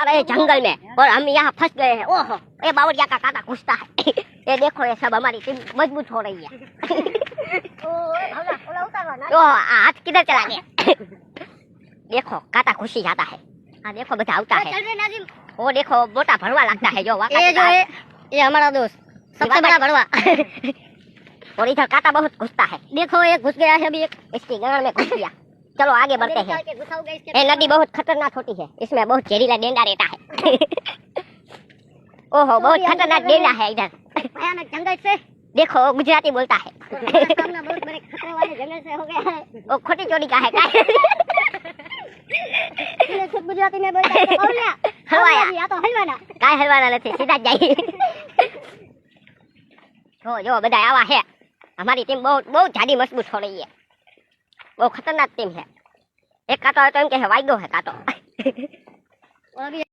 अरे जंगल में और हम यहाँ फंस गए हैं। ओहो, ये बावरिया का कांटा घुसता है। ये देखो, ये सब हमारी टीम मजबूत हो रही है। तो हाथ किधर चला गया? देखो, कांटा घुसी जाता है। हाँ देखो, बता आता है। वो देखो, मोटा भरवा लगता है जो ये जो है, ये हमारा दोस्त सबसे बड़ा भरवा। और इधर कांटा बहुत घुसता है। देखो, ये घुस गया है अभी एक। इसकी गांड में घुस गया। चलो आगे बढ़ते हैं। ये नदी बहुत खतरनाक होती है, इसमें बहुत जहरीला डेंडा रहता है। ओहो, बहुत खतरनाक डेंडा है इधर। भयानक जंगल से। देखो, गुजराती बोलता है। सामने बहुत बड़े खतरे वाले जंगल से हो गया है। वो खोटी चोरी का है। ये खुद गुजराती में बोलता है। बावरिया, हलवाया। या तो हलवाना। काय हलवाना નથી, सीधा जाई। जो બધા આવા है। हमारी टीम बहुत बहुत ज्यादा मजबूत हो रही है। वो खतरनाक टीम है। एक कांटो है तो इनके वायदो है कांटो। और अभी